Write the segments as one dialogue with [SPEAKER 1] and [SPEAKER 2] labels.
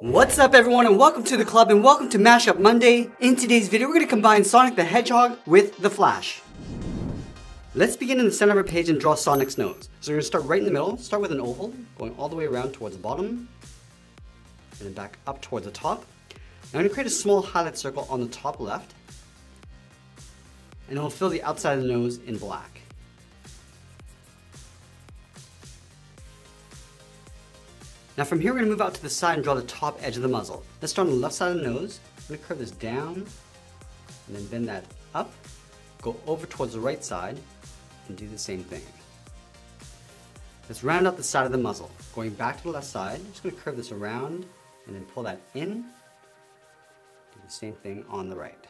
[SPEAKER 1] What's up everyone and welcome to the club and welcome to Mashup Monday. In today's video we're going to combine Sonic the Hedgehog with the Flash. Let's begin in the center of our page and draw Sonic's nose. So we're going to start right in the middle, start with an oval, going all the way around towards the bottom, and then back up towards the top. Now I'm going to create a small highlight circle on the top left, and it will fill the outside of the nose in black. Now from here we're going to move out to the side and draw the top edge of the muzzle. Let's start on the left side of the nose. I'm going to curve this down, and then bend that up, go over towards the right side, and do the same thing. Let's round out the side of the muzzle. Going back to the left side, I'm just going to curve this around, and then pull that in. Do the same thing on the right.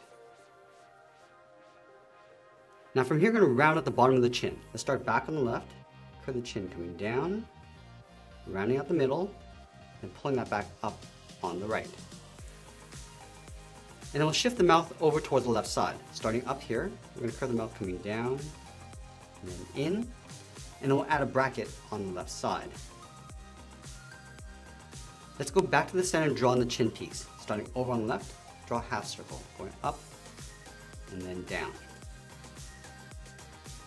[SPEAKER 1] Now from here we're going to round out the bottom of the chin. Let's start back on the left, curve the chin coming down, rounding out the middle, and pulling that back up on the right. And then we'll shift the mouth over towards the left side. Starting up here, we're going to curve the mouth coming down, and then in, and then we'll add a bracket on the left side. Let's go back to the center and draw on the chin piece. Starting over on the left, draw a half circle, going up, and then down.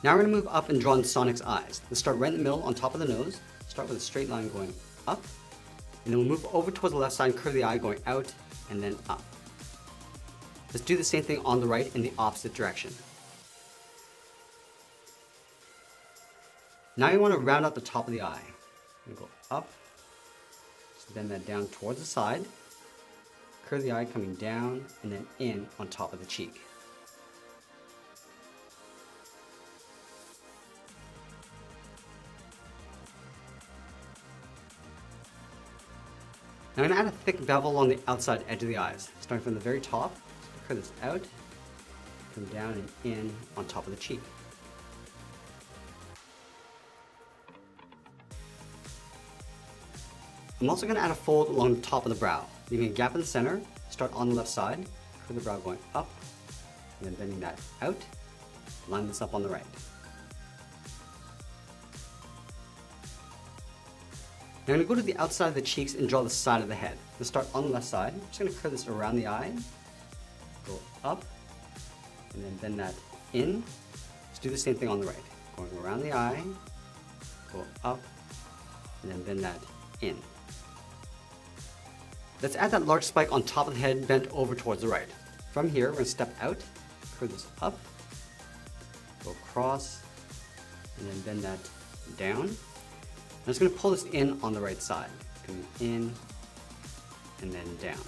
[SPEAKER 1] Now we're going to move up and draw in Sonic's eyes. Let's start right in the middle on top of the nose. Start with a straight line going up, and then we'll move over towards the left side and curve the eye going out and then up. Let's do the same thing on the right in the opposite direction. Now you want to round out the top of the eye. You go up, just bend that down towards the side, curve the eye coming down and then in on top of the cheek. Now I'm going to add a thick bevel along the outside edge of the eyes. Starting from the very top, curve this out, come down and in on top of the cheek. I'm also going to add a fold along the top of the brow, leaving a gap in the center. Start on the left side, curve the brow going up, and then bending that out, line this up on the right. Now I'm going to go to the outside of the cheeks and draw the side of the head. Let's start on the left side. I'm just going to curve this around the eye, go up, and then bend that in. Let's do the same thing on the right. Going around the eye, go up, and then bend that in. Let's add that large spike on top of the head bent over towards the right. From here, we're going to step out, curve this up, go across, and then bend that down. I'm just going to pull this in on the right side, coming in and then down.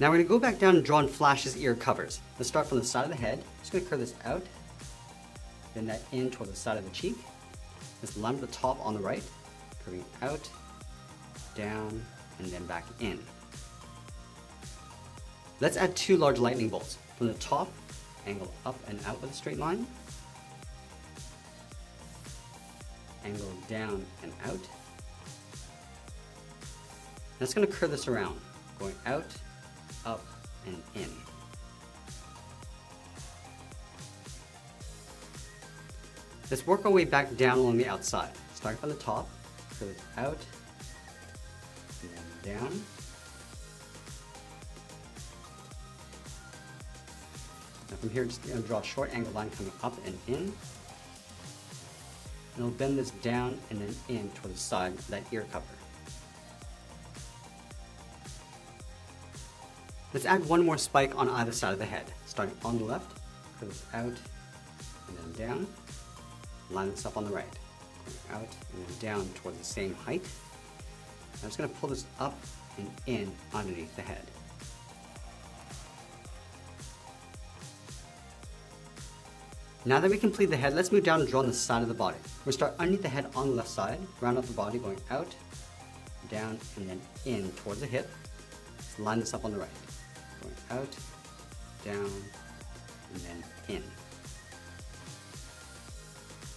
[SPEAKER 1] Now we're going to go back down and draw in Flash's ear covers. Let's start from the side of the head. Just going to curve this out, bend that in toward the side of the cheek. Let's line the top on the right, curving out, down, and then back in. Let's add two large lightning bolts. From the top, angle up and out with a straight line. Angle down and out. That's going to curve this around, going out, up, and in. Let's work our way back down along the outside. Starting from the top, curve it out, and then down. Now from here, just going to draw a short angle line coming up and in. And we'll bend this down and then in toward the side of that ear cover. Let's add one more spike on either side of the head. Starting on the left, curve this out and then down. Line this up on the right. Going out and then down towards the same height. I'm just going to pull this up and in underneath the head. Now that we complete the head, let's move down and draw on the side of the body. We'll start underneath the head on the left side, round out the body going out, down, and then in towards the hip. Let's line this up on the right. Going out, down, and then in.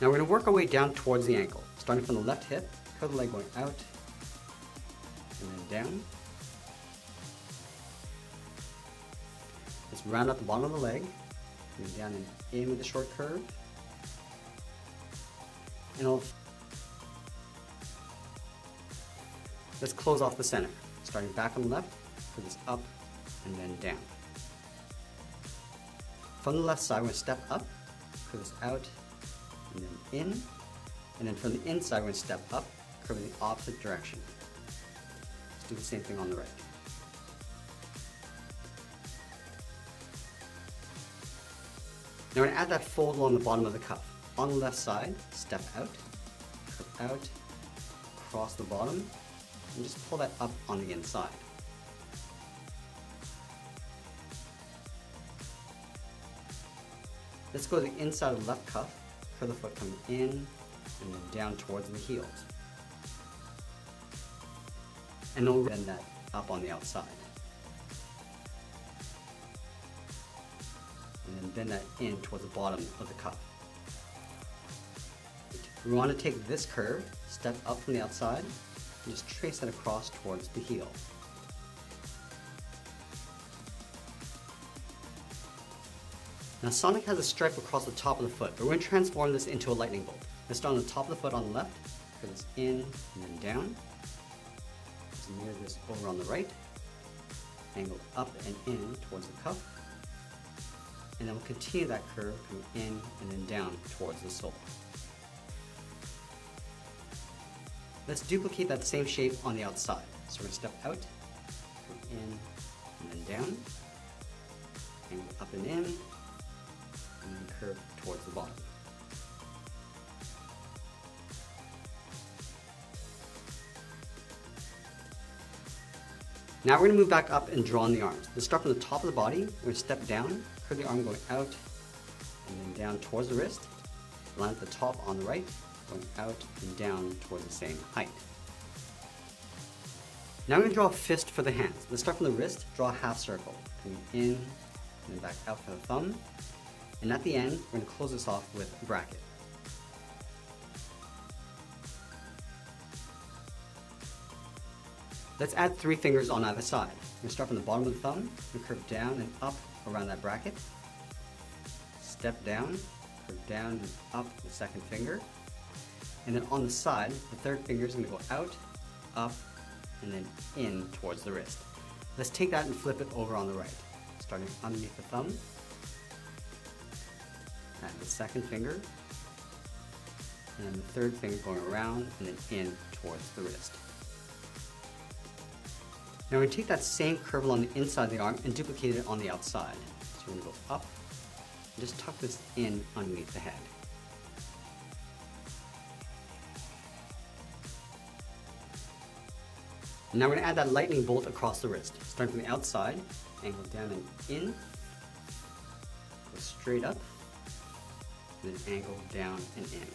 [SPEAKER 1] Now we're going to work our way down towards the ankle. Starting from the left hip, curve the leg going out, and then down. Let's round out the bottom of the leg. Down and in with a short curve. And Let's close off the center. Starting back on the left, curve this up and then down. From the left side, we're going to step up, curve this out and then in. And then from the inside, we're going to step up, curve in the opposite direction. Let's do the same thing on the right. Now we're going to add that fold along the bottom of the cuff. On the left side, step out, curve out, across the bottom, and just pull that up on the inside. Let's go to the inside of the left cuff, curve the foot coming in and then down towards the heels. And then we'll bend that up on the outside. And then bend that in towards the bottom of the cuff. We want to take this curve, step up from the outside, and just trace that across towards the heel. Now Sonic has a stripe across the top of the foot, but we're going to transform this into a lightning bolt. Let's start on the top of the foot on the left, curve this in and then down. Let's mirror this over on the right, angle up and in towards the cuff, and then we'll continue that curve coming in and then down towards the sole. Let's duplicate that same shape on the outside. So we're going to step out, curve in and then down, angle up and in, and then curve towards the bottom. Now we're going to move back up and draw on the arms. Let's start from the top of the body. We're going to step down, curve the arm going out and then down towards the wrist. Line at the top on the right, going out and down towards the same height. Now we're going to draw a fist for the hands. Let's start from the wrist, draw a half circle, coming in and then back out for the thumb. And at the end, we're going to close this off with a bracket. Let's add 3 fingers on either side. We're going to start from the bottom of the thumb, and curve down and up around that bracket. Step down, curve down and up the second finger. And then on the side, the third finger is going to go out, up, and then in towards the wrist. Let's take that and flip it over on the right. Starting underneath the thumb, add the second finger, and then the third finger going around and then in towards the wrist. Now we're going to take that same curve along the inside of the arm and duplicate it on the outside. So we're going to go up and just tuck this in underneath the head. Now we're going to add that lightning bolt across the wrist. Starting from the outside, angle down and in, go straight up, and then angle down and in.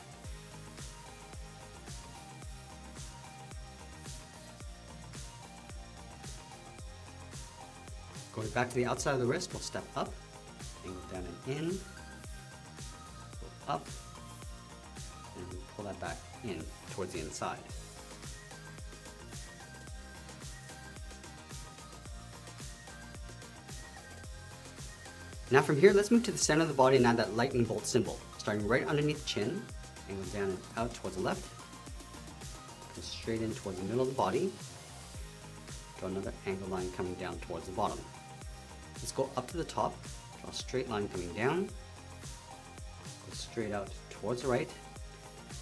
[SPEAKER 1] Going back to the outside of the wrist, we'll step up, angle down and in, go up, and pull that back in towards the inside. Now from here, let's move to the center of the body and add that lightning bolt symbol. Starting right underneath the chin, angle down and out towards the left, come straight in towards the middle of the body, draw another angle line coming down towards the bottom. Let's go up to the top, draw a straight line coming down, go straight out towards the right.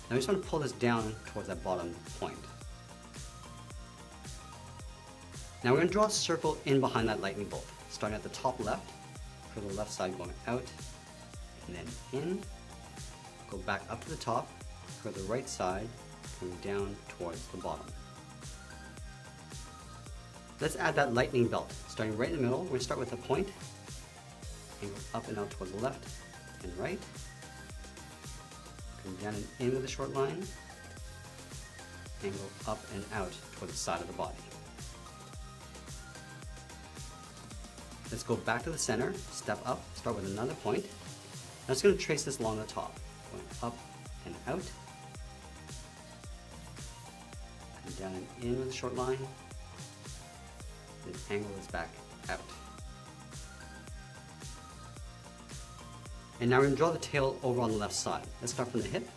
[SPEAKER 1] Now we just want to pull this down towards that bottom point. Now we're going to draw a circle in behind that lightning bolt, starting at the top left, for the left side going out, and then in, go back up to the top, for the right side, coming down towards the bottom. Let's add that lightning belt. Starting right in the middle, we're going to start with a point, angle up and out towards the left and right, come down and in with a short line, angle up and out towards the side of the body. Let's go back to the center, step up, start with another point. Now it's going to trace this along the top, going up and out, come down and in with a short line, then angle this back out. And now we're going to draw the tail over on the left side. Let's start from the hip,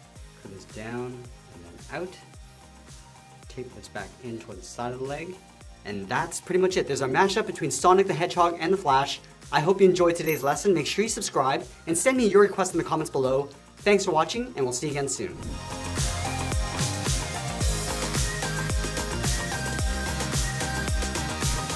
[SPEAKER 1] curve this down and then out, tape this back in towards the side of the leg. And that's pretty much it. There's our mashup between Sonic the Hedgehog and the Flash. I hope you enjoyed today's lesson. Make sure you subscribe and send me your requests in the comments below. Thanks for watching, and we'll see you again soon.